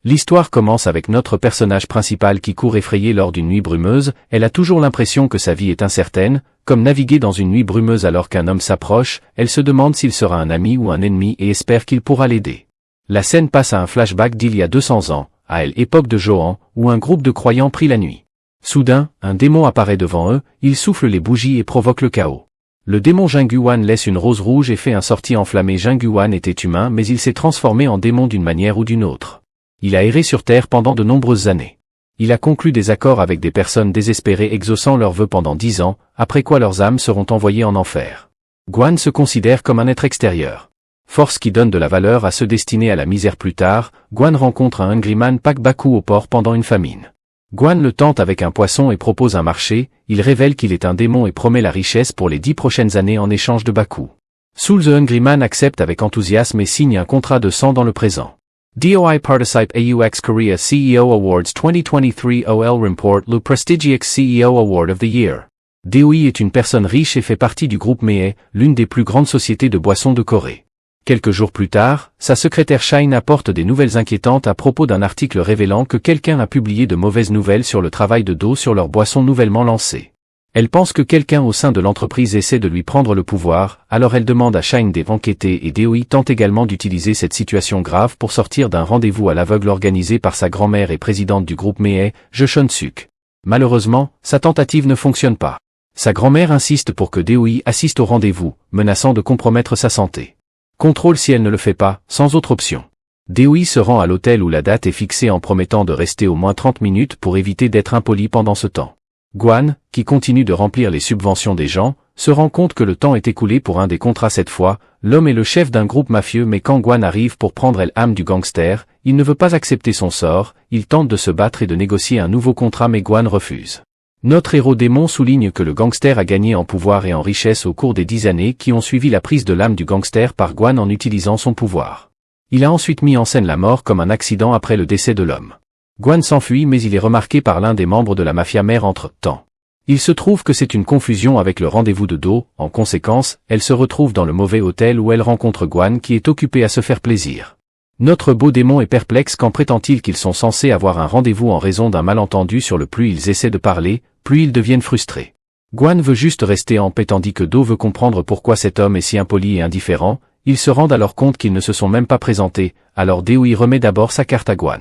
L'histoire commence avec notre personnage principal qui court effrayé lors d'une nuit brumeuse, elle a toujours l'impression que sa vie est incertaine, comme naviguer dans une nuit brumeuse alors qu'un homme s'approche, elle se demande s'il sera un ami ou un ennemi et espère qu'il pourra l'aider. La scène passe à un flashback d'il y a 200 ans, à l'époque de Johan, où un groupe de croyants prit la nuit. Soudain, un démon apparaît devant eux, il souffle les bougies et provoque le chaos. Le démon Jinguan laisse une rose rouge et fait un sortie enflammé. Jinguan était humain mais il s'est transformé en démon d'une manière ou d'une autre. Il a erré sur Terre pendant de nombreuses années. Il a conclu des accords avec des personnes désespérées exaucant leurs vœux pendant 10 ans, après quoi leurs âmes seront envoyées en enfer. Guan se considère comme un être extérieur. Force qui donne de la valeur à ceux destinés à la misère plus tard, Guan rencontre un Hungry Man Pak Baku au port pendant une famine. Guan le tente avec un poisson et propose un marché, il révèle qu'il est un démon et promet la richesse pour les 10 prochaines années en échange de Baku. Soul the Hungry Man accepte avec enthousiasme et signe un contrat de sang dans le présent. DOI Participe AUX Korea CEO Awards 2023 OL Report le prestigious CEO Award of the Year. DOI est une personne riche et fait partie du groupe Mee, l'une des plus grandes sociétés de boissons de Corée. Quelques jours plus tard, sa secrétaire Shine apporte des nouvelles inquiétantes à propos d'un article révélant que quelqu'un a publié de mauvaises nouvelles sur le travail de Do sur leur boisson nouvellement lancée. Elle pense que quelqu'un au sein de l'entreprise essaie de lui prendre le pouvoir, alors elle demande à Shine d'enquêter et DOI tente également d'utiliser cette situation grave pour sortir d'un rendez-vous à l'aveugle organisé par sa grand-mère et présidente du groupe Mee, Je Chon-suk. Malheureusement, sa tentative ne fonctionne pas. Sa grand-mère insiste pour que DOI assiste au rendez-vous, menaçant de compromettre sa santé. Contrôle si elle ne le fait pas, sans autre option. DOI se rend à l'hôtel où la date est fixée en promettant de rester au moins 30 minutes pour éviter d'être impoli pendant ce temps. Guan, qui continue de remplir les subventions des gens, se rend compte que le temps est écoulé pour un des contrats cette fois, l'homme est le chef d'un groupe mafieux mais quand Guan arrive pour prendre l'âme du gangster, il ne veut pas accepter son sort, il tente de se battre et de négocier un nouveau contrat mais Guan refuse. Notre héros démon souligne que le gangster a gagné en pouvoir et en richesse au cours des 10 années qui ont suivi la prise de l'âme du gangster par Guan en utilisant son pouvoir. Il a ensuite mis en scène la mort comme un accident après le décès de l'homme. Guan s'enfuit mais il est remarqué par l'un des membres de la mafia mère entre-temps. Il se trouve que c'est une confusion avec le rendez-vous de Do, en conséquence, elle se retrouve dans le mauvais hôtel où elle rencontre Guan qui est occupé à se faire plaisir. Notre beau démon est perplexe quand prétend-il qu'ils sont censés avoir un rendez-vous en raison d'un malentendu sur le plus ils essaient de parler, plus ils deviennent frustrés. Guan veut juste rester en paix tandis que Do veut comprendre pourquoi cet homme est si impoli et indifférent, ils se rendent alors compte qu'ils ne se sont même pas présentés, alors DOI remet d'abord sa carte à Guan.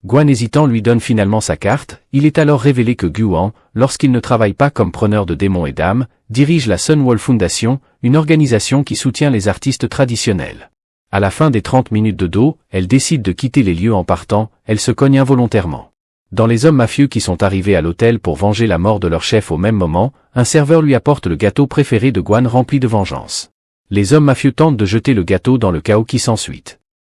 Guan hésitant lui donne finalement sa carte, il est alors révélé que Guan, lorsqu'il ne travaille pas comme preneur de démons et d'âmes, dirige la Sunwall Foundation, une organisation qui soutient les artistes traditionnels. À la fin des 30 minutes de Do, elle décide de quitter les lieux en partant, elle se cogne involontairement. Dans les hommes mafieux qui sont arrivés à l'hôtel pour venger la mort de leur chef au même moment, un serveur lui apporte le gâteau préféré de Guan rempli de vengeance. Les hommes mafieux tentent de jeter le gâteau dans le chaos qui s'ensuit.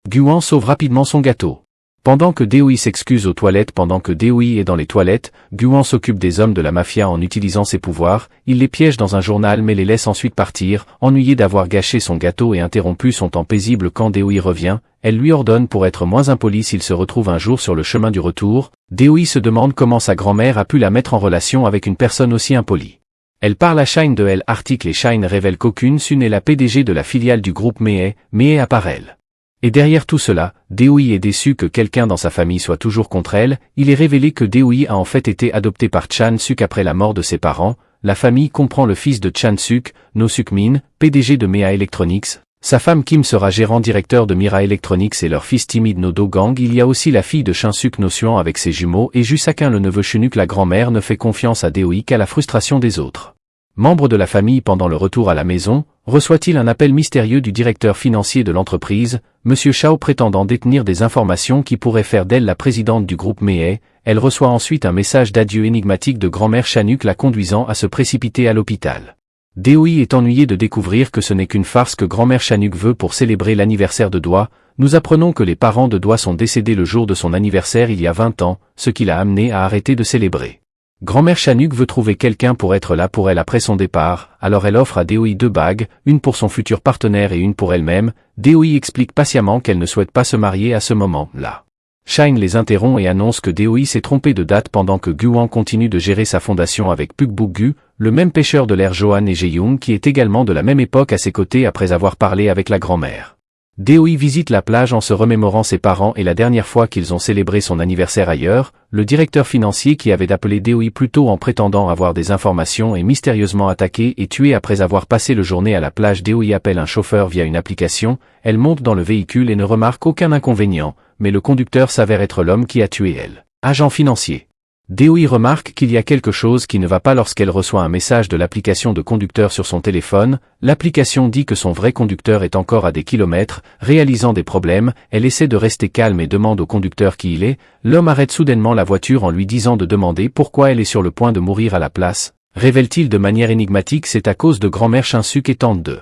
Guan sauve rapidement son gâteau. Pendant que DOI s'excuse aux toilettes pendant que DOI est dans les toilettes, Guan s'occupe des hommes de la mafia en utilisant ses pouvoirs, il les piège dans un journal mais les laisse ensuite partir, ennuyé d'avoir gâché son gâteau et interrompu son temps paisible quand DOI revient, elle lui ordonne pour être moins impoli s'il se retrouve un jour sur le chemin du retour, DOI se demande comment sa grand-mère a pu la mettre en relation avec une personne aussi impolie. Elle parle à Shine de l'article et Shine révèle qu'aucune Sun est la PDG de la filiale du groupe Mee à part elle. Et derrière tout cela, DOI est déçu que quelqu'un dans sa famille soit toujours contre elle, il est révélé que DOI a en fait été adopté par Chan-suk après la mort de ses parents, la famille comprend le fils de Chan-suk, No Suk-min, PDG de Mea Electronics, sa femme Kim sera gérant directeur de Mira Electronics et leur fils timide No Do-gang, il y a aussi la fille de Shin-suk No Suan avec ses jumeaux et Ju-sakin le neveu Chunuk la grand-mère ne fait confiance à DOI qu'à la frustration des autres. Membre de la famille pendant le retour à la maison, reçoit-il un appel mystérieux du directeur financier de l'entreprise, Monsieur Shao prétendant détenir des informations qui pourraient faire d'elle la présidente du groupe Mee, elle reçoit ensuite un message d'adieu énigmatique de grand-mère Chanuk la conduisant à se précipiter à l'hôpital. DOI est ennuyé de découvrir que ce n'est qu'une farce que grand-mère Chanuk veut pour célébrer l'anniversaire de Doa, nous apprenons que les parents de Doa sont décédés le jour de son anniversaire il y a 20 ans, ce qui l'a amené à arrêter de célébrer. Grand-mère Chanuk veut trouver quelqu'un pour être là pour elle après son départ, alors elle offre à DOI 2 bagues, une pour son futur partenaire et une pour elle-même. DOI explique patiemment qu'elle ne souhaite pas se marier à ce moment-là. Shine les interrompt et annonce que DOI s'est trompé de date pendant que Guan continue de gérer sa fondation avec Puk Buk-gu, le même pêcheur de l'air Johan et Jae-young qui est également de la même époque à ses côtés après avoir parlé avec la grand-mère. Doi visite la plage en se remémorant ses parents et la dernière fois qu'ils ont célébré son anniversaire ailleurs. Le directeur financier qui avait appelé Doi plus tôt en prétendant avoir des informations est mystérieusement attaqué et tué après avoir passé le journée à la plage. Doi appelle un chauffeur via une application, elle monte dans le véhicule et ne remarque aucun inconvénient, mais le conducteur s'avère être l'homme qui a tué elle. Agent financier. Doi remarque qu'il y a quelque chose qui ne va pas lorsqu'elle reçoit un message de l'application de conducteur sur son téléphone. L'application dit que son vrai conducteur est encore à des kilomètres, réalisant des problèmes. Elle essaie de rester calme et demande au conducteur qui il est. L'homme arrête soudainement la voiture en lui disant de demander pourquoi elle est sur le point de mourir à la place. Révèle-t-il de manière énigmatique, c'est à cause de grand-mère Shinsuke et tente de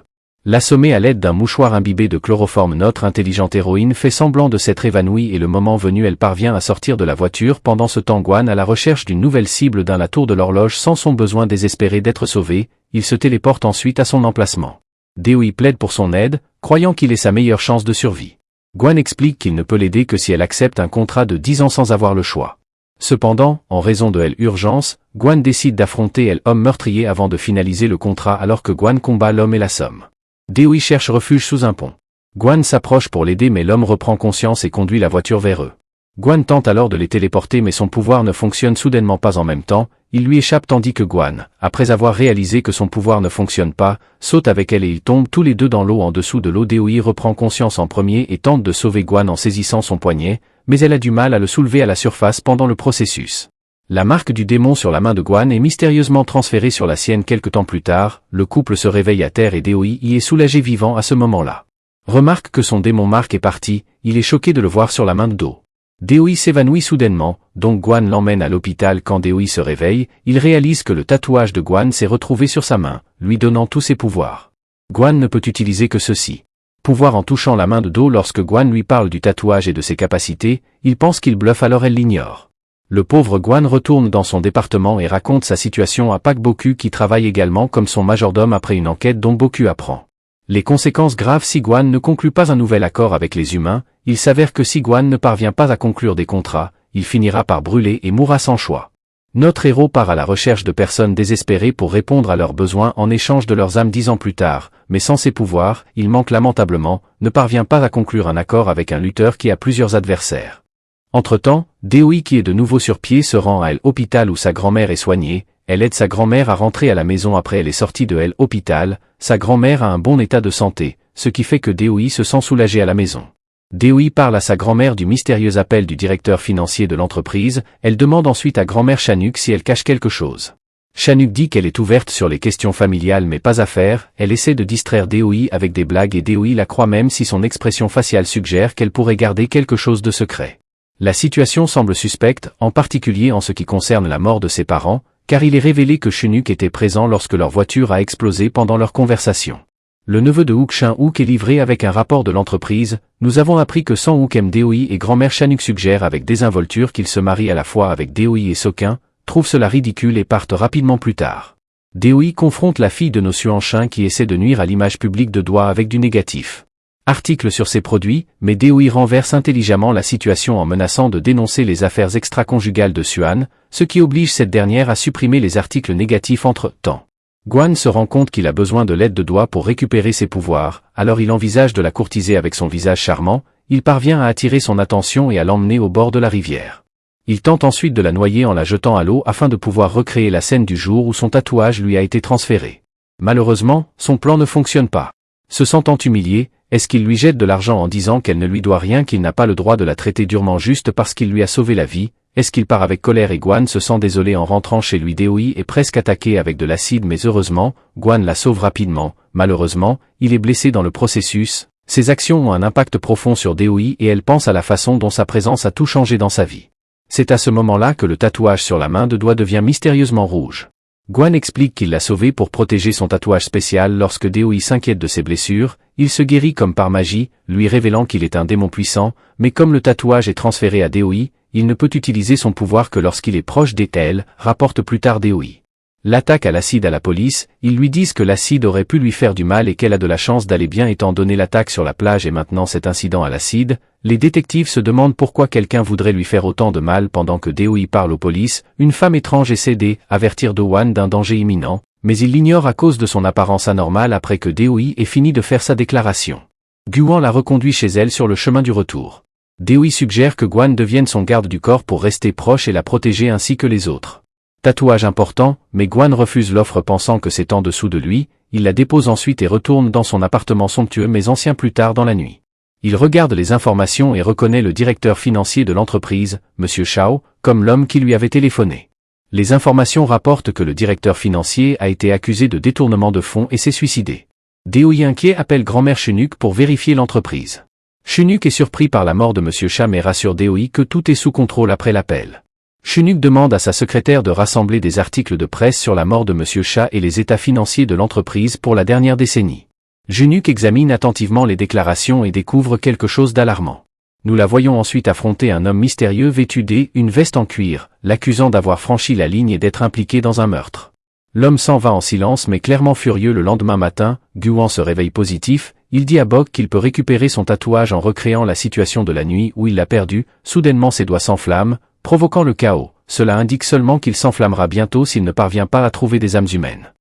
l'assommer à l'aide d'un mouchoir imbibé de chloroforme. Notre intelligente héroïne fait semblant de s'être évanouie et le moment venu elle parvient à sortir de la voiture. Pendant ce temps, Gwan, à la recherche d'une nouvelle cible dans la tour de l'horloge sans son besoin désespéré d'être sauvé, il se téléporte ensuite à son emplacement. Doi plaide pour son aide, croyant qu'il est sa meilleure chance de survie. Gwan explique qu'il ne peut l'aider que si elle accepte un contrat de 10 ans sans avoir le choix. Cependant, en raison de l'urgence, Gwan décide d'affronter l'homme meurtrier avant de finaliser le contrat alors que Gwan combat l'homme et l'assomme. Doi cherche refuge sous un pont. Gwan s'approche pour l'aider mais l'homme reprend conscience et conduit la voiture vers eux. Gwan tente alors de les téléporter mais son pouvoir ne fonctionne soudainement pas en même temps, il lui échappe tandis que Gwan, après avoir réalisé que son pouvoir ne fonctionne pas, saute avec elle et ils tombent tous les deux dans l'eau en dessous de l'eau. Doi reprend conscience en premier et tente de sauver Gwan en saisissant son poignet, mais elle a du mal à le soulever à la surface pendant le processus. La marque du démon sur la main de Gwan est mystérieusement transférée sur la sienne quelque temps plus tard, le couple se réveille à terre et Doi y est soulagé vivant à ce moment-là. Remarque que son démon Mark est parti, il est choqué de le voir sur la main de Do. Doi s'évanouit soudainement, donc Gwan l'emmène à l'hôpital. Quand Doi se réveille, il réalise que le tatouage de Gwan s'est retrouvé sur sa main, lui donnant tous ses pouvoirs. Gwan ne peut utiliser que ceci. Pouvoir en touchant la main de Do. Lorsque Gwan lui parle du tatouage et de ses capacités, il pense qu'il bluffe alors elle l'ignore. Le pauvre Gwan retourne dans son département et raconte sa situation à Pak Boku qui travaille également comme son majordome après une enquête dont Boku apprend les conséquences graves si Gwan ne conclut pas un nouvel accord avec les humains. Il s'avère que si Gwan ne parvient pas à conclure des contrats, il finira par brûler et mourra sans choix. Notre héros part à la recherche de personnes désespérées pour répondre à leurs besoins en échange de leurs âmes 10 ans plus tard, mais sans ses pouvoirs, il manque lamentablement, ne parvient pas à conclure un accord avec un lutteur qui a plusieurs adversaires. Entre-temps, Doi qui est de nouveau sur pied se rend à l'hôpital où sa grand-mère est soignée. Elle aide sa grand-mère à rentrer à la maison après elle est sortie de l'hôpital. Sa grand-mère a un bon état de santé, ce qui fait que Doi se sent soulagé à la maison. Doi parle à sa grand-mère du mystérieux appel du directeur financier de l'entreprise. Elle demande ensuite à grand-mère Chanuk si elle cache quelque chose. Chanuk dit qu'elle est ouverte sur les questions familiales mais pas à faire. Elle essaie de distraire Doi avec des blagues et Doi la croit même si son expression faciale suggère qu'elle pourrait garder quelque chose de secret. La situation semble suspecte, en particulier en ce qui concerne la mort de ses parents, car il est révélé que Chunuk était présent lorsque leur voiture a explosé pendant leur conversation. Le neveu de Hook Shin-Hook est livré avec un rapport de l'entreprise. Nous avons appris que Sang-Hook aime Doi et grand-mère Chanuk suggère avec désinvolture qu'il se marie à la fois avec Doi et Sokin, trouve cela ridicule et partent rapidement plus tard. Doi confronte la fille de No Suanshin qui essaie de nuire à l'image publique de Doi avec du négatif. Article sur ses produits, mais Doi renverse intelligemment la situation en menaçant de dénoncer les affaires extra-conjugales de Suan, ce qui oblige cette dernière à supprimer les articles négatifs entre-temps. Gwan se rend compte qu'il a besoin de l'aide de Doi pour récupérer ses pouvoirs, alors il envisage de la courtiser avec son visage charmant. Il parvient à attirer son attention et à l'emmener au bord de la rivière. Il tente ensuite de la noyer en la jetant à l'eau afin de pouvoir recréer la scène du jour où son tatouage lui a été transféré. Malheureusement, son plan ne fonctionne pas. Se sentant humilié, est-ce qu'il lui jette de l'argent en disant qu'elle ne lui doit rien, qu'il n'a pas le droit de la traiter durement juste parce qu'il lui a sauvé la vie? Est-ce qu'il part avec colère et Gwan se sent désolé en rentrant chez lui? Doi est presque attaqué avec de l'acide mais heureusement, Gwan la sauve rapidement. Malheureusement, il est blessé dans le processus. Ses actions ont un impact profond sur Doi et elle pense à la façon dont sa présence a tout changé dans sa vie. C'est à ce moment-là que le tatouage sur la main de Doi devient mystérieusement rouge. Gwan explique qu'il l'a sauvé pour protéger son tatouage spécial. Lorsque Doi s'inquiète de ses blessures, il se guérit comme par magie, lui révélant qu'il est un démon puissant, mais comme le tatouage est transféré à Doi, il ne peut utiliser son pouvoir que lorsqu'il est proche d'elle, rapporte plus tard Doi. L'attaque à l'acide à la police, ils lui disent que l'acide aurait pu lui faire du mal et qu'elle a de la chance d'aller bien étant donné l'attaque sur la plage et maintenant cet incident à l'acide. Les détectives se demandent pourquoi quelqu'un voudrait lui faire autant de mal pendant que Doi parle aux polices. Une femme étrange essaie d'avertir Do-Wan d'un danger imminent, mais il l'ignore à cause de son apparence anormale après que Doi ait fini de faire sa déclaration. Guan la reconduit chez elle sur le chemin du retour. Deoi suggère que Guan devienne son garde du corps pour rester proche et la protéger ainsi que les autres. Tatouage important, mais Guan refuse l'offre pensant que c'est en dessous de lui, il la dépose ensuite et retourne dans son appartement somptueux mais ancien plus tard dans la nuit. Il regarde les informations et reconnaît le directeur financier de l'entreprise, M. Shao, comme l'homme qui lui avait téléphoné. Les informations rapportent que le directeur financier a été accusé de détournement de fonds et s'est suicidé. Deoi inquiet appelle grand-mère Chunuk pour vérifier l'entreprise. Chunuk est surpris par la mort de M. Cha mais rassure Deoi que tout est sous contrôle après l'appel. Chunuk demande à sa secrétaire de rassembler des articles de presse sur la mort de M. Cha et les états financiers de l'entreprise pour la dernière décennie. Chunuk examine attentivement les déclarations et découvre quelque chose d'alarmant. Nous la voyons ensuite affronter un homme mystérieux vêtu d'une veste en cuir, l'accusant d'avoir franchi la ligne et d'être impliqué dans un meurtre. L'homme s'en va en silence mais clairement furieux le lendemain matin. Guan se réveille positif, il dit à Bok qu'il peut récupérer son tatouage en recréant la situation de la nuit où il l'a perdu, soudainement ses doigts s'enflamment, provoquant le chaos. Cela indique seulement qu'il s'enflammera bientôt s'il ne parvient pas à trouver des âmes humaines.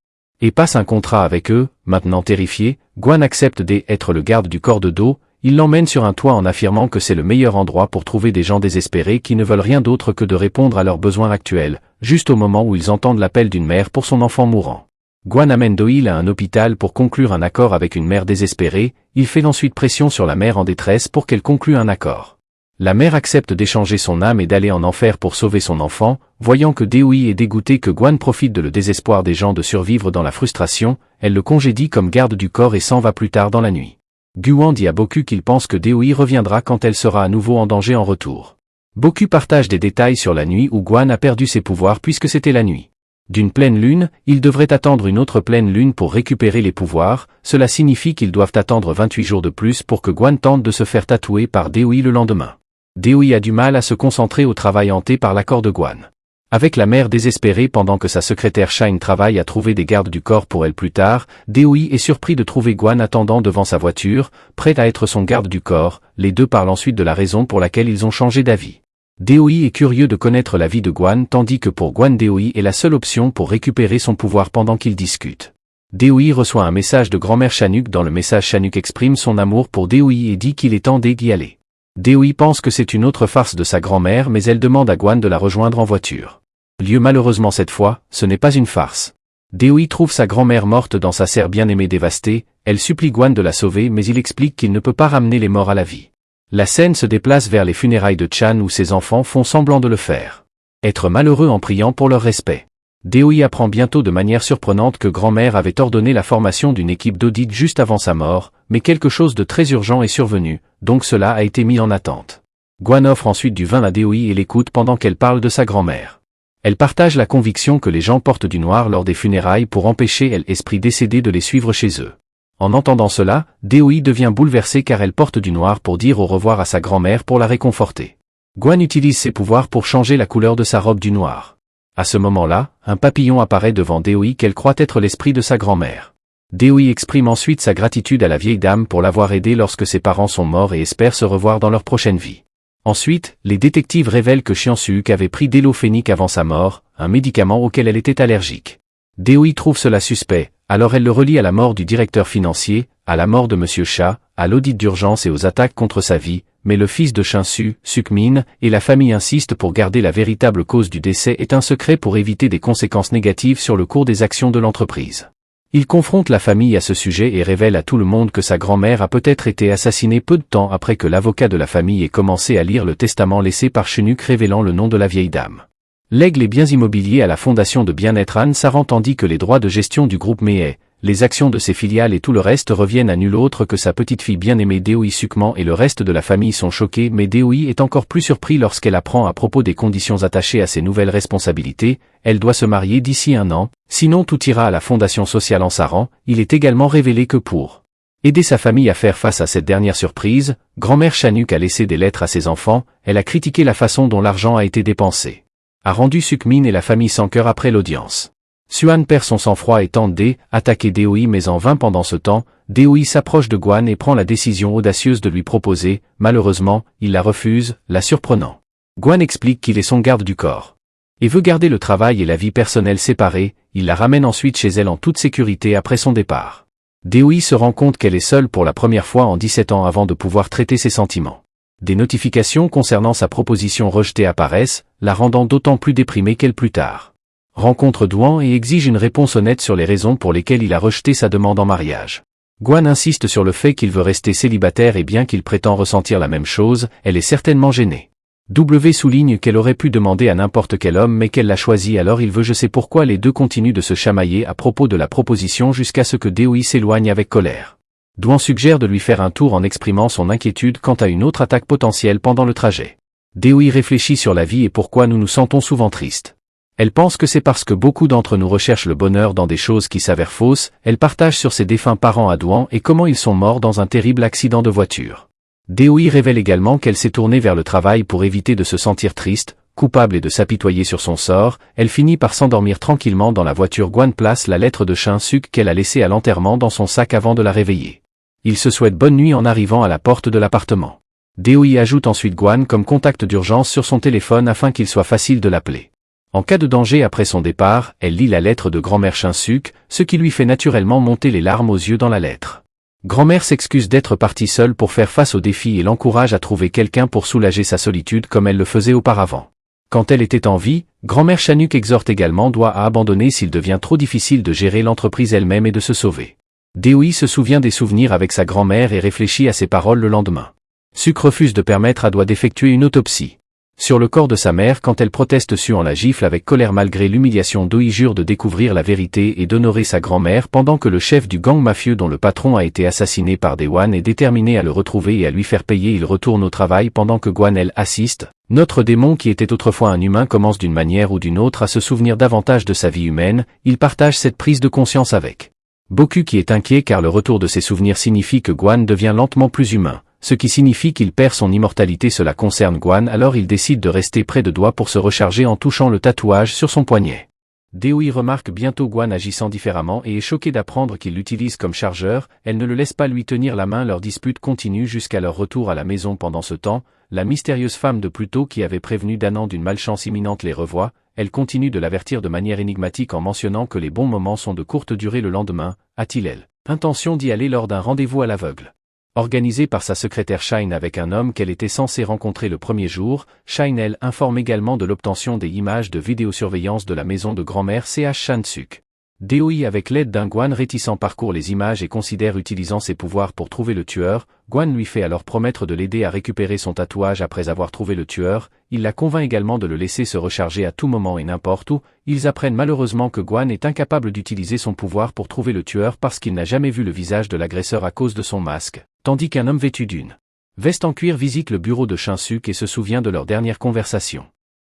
Et passe un contrat avec eux. Maintenant terrifié, Guan accepte d'être le garde du corps de Do, il l'emmène sur un toit en affirmant que c'est le meilleur endroit pour trouver des gens désespérés qui ne veulent rien d'autre que de répondre à leurs besoins actuels, juste au moment où ils entendent l'appel d'une mère pour son enfant mourant. Guan amène Doil à un hôpital pour conclure un accord avec une mère désespérée, il fait ensuite pression sur la mère en détresse pour qu'elle conclue un accord. La mère accepte d'échanger son âme et d'aller en enfer pour sauver son enfant, voyant que Deoi est dégoûté que Guan profite de le désespoir des gens de survivre dans la frustration, elle le congédie comme garde du corps et s'en va plus tard dans la nuit. Guan dit à Boku qu'il pense que Deoi reviendra quand elle sera à nouveau en danger en retour. Boku partage des détails sur la nuit où Guan a perdu ses pouvoirs puisque c'était la nuit. D'une pleine lune, ils devraient attendre une autre pleine lune pour récupérer les pouvoirs, cela signifie qu'ils doivent attendre 28 jours de plus pour que Guan tente de se faire tatouer par Deoi le lendemain. Deoi a du mal à se concentrer au travail hanté par l'accord de Guan. Avec la mère désespérée pendant que sa secrétaire Shine travaille à trouver des gardes du corps pour elle plus tard, Deoi est surpris de trouver Guan attendant devant sa voiture, prêt à être son garde du corps, les deux parlent ensuite de la raison pour laquelle ils ont changé d'avis. Deoi est curieux de connaître la vie de Guan tandis que pour Guan Deoi est la seule option pour récupérer son pouvoir pendant qu'ils discutent. Deoi reçoit un message de grand-mère Chanuk dans le message Chanuk exprime son amour pour Deoi et dit qu'il est temps d'y aller. Deoi pense que c'est une autre farce de sa grand-mère mais elle demande à Guan de la rejoindre en voiture. Lieu malheureusement cette fois, ce n'est pas une farce. Deoi trouve sa grand-mère morte dans sa serre bien-aimée dévastée, elle supplie Guan de la sauver mais il explique qu'il ne peut pas ramener les morts à la vie. La scène se déplace vers les funérailles de Chan où ses enfants font semblant de le faire. Être malheureux en priant pour leur respect. Deoi apprend bientôt de manière surprenante que grand-mère avait ordonné la formation d'une équipe d'audit juste avant sa mort, mais quelque chose de très urgent est survenu, donc cela a été mis en attente. Guan offre ensuite du vin à Deoi et l'écoute pendant qu'elle parle de sa grand-mère. Elle partage la conviction que les gens portent du noir lors des funérailles pour empêcher l'esprit décédé de les suivre chez eux. En entendant cela, Deoi devient bouleversée car elle porte du noir pour dire au revoir à sa grand-mère pour la réconforter. Guan utilise ses pouvoirs pour changer la couleur de sa robe du noir. À ce moment-là, un papillon apparaît devant Deoi qu'elle croit être l'esprit de sa grand-mère. Deoi exprime ensuite sa gratitude à la vieille dame pour l'avoir aidée lorsque ses parents sont morts et espère se revoir dans leur prochaine vie. Ensuite, les détectives révèlent que Chiansuuk avait pris d'Élophénique avant sa mort, un médicament auquel elle était allergique. Deoi trouve cela suspect, alors elle le relie à la mort du directeur financier, à la mort de M. Cha, à l'audit d'urgence et aux attaques contre sa vie, mais le fils de Chiansu, Sukmin, et la famille insistent pour garder la véritable cause du décès est un secret pour éviter des conséquences négatives sur le cours des actions de l'entreprise. Il confronte la famille à ce sujet et révèle à tout le monde que sa grand-mère a peut-être été assassinée peu de temps après que l'avocat de la famille ait commencé à lire le testament laissé par Chunuk révélant le nom de la vieille dame. Lègue les biens immobiliers à la fondation de bien-être Anne Saran tandis que les droits de gestion du groupe Mei, les actions de ses filiales et tout le reste reviennent à nul autre que sa petite-fille bien-aimée Deoi Sukman et le reste de la famille sont choqués mais Deoi est encore plus surpris lorsqu'elle apprend à propos des conditions attachées à ses nouvelles responsabilités, elle doit se marier d'ici 1 an, sinon tout ira à la fondation sociale en Saran. Il est également révélé que pour aider sa famille à faire face à cette dernière surprise, grand-mère Chanuk a laissé des lettres à ses enfants, elle a critiqué la façon dont l'argent a été dépensé. A rendu Sukmin et la famille sans cœur après l'audience. Suan perd son sang-froid et tente d'attaquer Deoi mais en vain pendant ce temps, Deoi s'approche de Guan et prend la décision audacieuse de lui proposer, malheureusement, il la refuse, la surprenant. Guan explique qu'il est son garde du corps. Et veut garder le travail et la vie personnelle séparés, il la ramène ensuite chez elle en toute sécurité après son départ. Deoi se rend compte qu'elle est seule pour la première fois en 17 ans avant de pouvoir traiter ses sentiments. Des notifications concernant sa proposition rejetée apparaissent, la rendant d'autant plus déprimée qu'elle plus tard rencontre Duan et exige une réponse honnête sur les raisons pour lesquelles il a rejeté sa demande en mariage. Gwan insiste sur le fait qu'il veut rester célibataire et bien qu'il prétend ressentir la même chose, elle est certainement gênée. W souligne qu'elle aurait pu demander à n'importe quel homme mais qu'elle l'a choisi alors il veut je sais pourquoi les deux continuent de se chamailler à propos de la proposition jusqu'à ce que Deoi s'éloigne avec colère. Duan suggère de lui faire un tour en exprimant son inquiétude quant à une autre attaque potentielle pendant le trajet. Deoi réfléchit sur la vie et pourquoi nous nous sentons souvent tristes. Elle pense que c'est parce que beaucoup d'entre nous recherchent le bonheur dans des choses qui s'avèrent fausses. Elle partage sur ses défunts parents à Duan et comment ils sont morts dans un terrible accident de voiture. Deoi révèle également qu'elle s'est tournée vers le travail pour éviter de se sentir triste, coupable et de s'apitoyer sur son sort. Elle finit par s'endormir tranquillement dans la voiture. Gwan place la lettre de Shin-suk qu'elle a laissée à l'enterrement dans son sac avant de la réveiller. Il se souhaite bonne nuit en arrivant à la porte de l'appartement. Deoi ajoute ensuite Gwan comme contact d'urgence sur son téléphone afin qu'il soit facile de l'appeler. En cas de danger après son départ, elle lit la lettre de grand-mère Shin-suk, ce qui lui fait naturellement monter les larmes aux yeux dans la lettre. Grand-mère s'excuse d'être partie seule pour faire face aux défis et l'encourage à trouver quelqu'un pour soulager sa solitude comme elle le faisait auparavant. Quand elle était en vie, grand-mère Chanuk exhorte également Doa à abandonner s'il devient trop difficile de gérer l'entreprise elle-même et de se sauver. Deoi se souvient des souvenirs avec sa grand-mère et réfléchit à ses paroles le lendemain. Suk refuse de permettre à Doa d'effectuer une autopsie sur le corps de sa mère quand elle proteste Suan la gifle avec colère malgré l'humiliation. Deoi jure de découvrir la vérité et d'honorer sa grand-mère pendant que le chef du gang mafieux dont le patron a été assassiné par Daewon est déterminé à le retrouver et à lui faire payer. Il retourne au travail pendant que Gwan elle assiste. Notre démon qui était autrefois un humain commence d'une manière ou d'une autre à se souvenir davantage de sa vie humaine. Il partage cette prise de conscience avec Boku qui est inquiet car le retour de ses souvenirs signifie que Gwan devient lentement plus humain. Ce qui signifie qu'il perd son immortalité. Cela concerne Gwan alors il décide de rester près de Doa pour se recharger en touchant le tatouage sur son poignet. Deoi remarque bientôt Gwan agissant différemment et est choquée d'apprendre qu'il l'utilise comme chargeur. Elle ne le laisse pas lui tenir la main. Leur dispute continue jusqu'à leur retour à la maison. Pendant ce temps, la mystérieuse femme de Pluto qui avait prévenu Danan d'une malchance imminente les revoit. Elle continue de l'avertir de manière énigmatique en mentionnant que les bons moments sont de courte durée. Le lendemain, a-t-il intention d'y aller lors d'un rendez-vous à l'aveugle organisé par sa secrétaire Shine avec un homme qu'elle était censée rencontrer le premier jour. Shine elle informe également de l'obtention des images de vidéosurveillance de la maison de grand-mère Ch Shin-suk. Deoi avec l'aide d'un Gwan réticent parcourt les images et considère utilisant ses pouvoirs pour trouver le tueur. Gwan lui fait alors promettre de l'aider à récupérer son tatouage après avoir trouvé le tueur. Il la convainc également de le laisser se recharger à tout moment et n'importe où. Ils apprennent malheureusement que Gwan est incapable d'utiliser son pouvoir pour trouver le tueur parce qu'il n'a jamais vu le visage de l'agresseur à cause de son masque, tandis qu'un homme vêtu d'une veste en cuir visite le bureau de Shin-suk et se souvient de leur dernière conversation.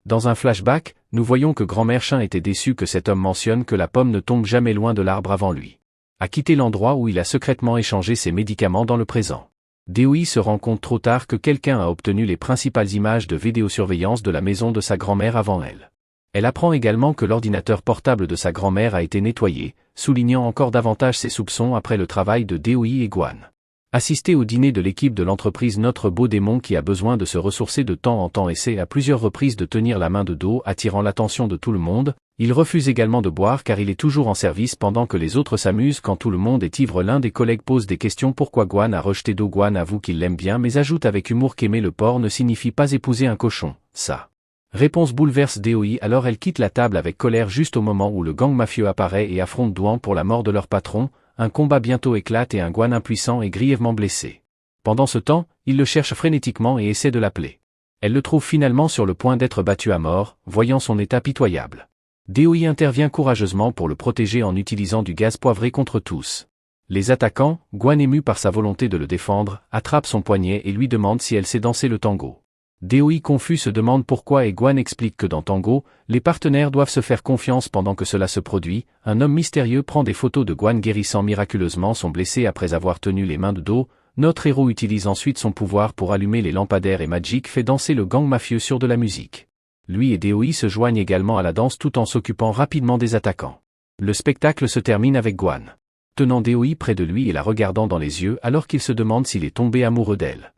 Dans un flashback, nous voyons que grand-mère Shin était déçue que cet homme mentionne que la pomme ne tombe jamais loin de l'arbre avant lui. A quitté l'endroit où il a secrètement échangé ses médicaments dans le présent. Deoi se rend compte trop tard que quelqu'un a obtenu les principales images de vidéosurveillance de la maison de sa grand-mère avant elle. Elle apprend également que l'ordinateur portable de sa grand-mère a été nettoyé, soulignant encore davantage ses soupçons après le travail de Deoi et Gwan. Assister au dîner de l'équipe de l'entreprise Notre Beau Démon qui a besoin de se ressourcer de temps en temps essaie à plusieurs reprises de tenir la main de Do attirant l'attention de tout le monde. Il refuse également de boire car il est toujours en service pendant que les autres s'amusent quand tout le monde est ivre. L'un des collègues pose des questions pourquoi Gwan a rejeté Do. Gwan avoue qu'il l'aime bien mais ajoute avec humour qu'aimer le porc ne signifie pas épouser un cochon. Ça réponse bouleverse Deoi alors elle quitte la table avec colère juste au moment où le gang mafieux apparaît et affronte Douan pour la mort de leur patron. Un combat bientôt éclate et un Gwan impuissant est grièvement blessé. Pendant ce temps, il le cherche frénétiquement et essaie de l'appeler. Elle le trouve finalement sur le point d'être battu à mort, voyant son état pitoyable. Deoi intervient courageusement pour le protéger en utilisant du gaz poivré contre tous les attaquants. Gwan ému par sa volonté de le défendre, attrape son poignet et lui demande si elle sait danser le tango. Deoi confus se demande pourquoi et Gwan explique que dans Tango, les partenaires doivent se faire confiance. Pendant que cela se produit, un homme mystérieux prend des photos de Gwan guérissant miraculeusement son blessé après avoir tenu les mains de Do. Notre héros utilise ensuite son pouvoir pour allumer les lampadaires et Magic fait danser le gang mafieux sur de la musique. Lui et Deoi se joignent également à la danse tout en s'occupant rapidement des attaquants. Le spectacle se termine avec Gwan tenant Deoi près de lui et la regardant dans les yeux alors qu'il se demande s'il est tombé amoureux d'elle.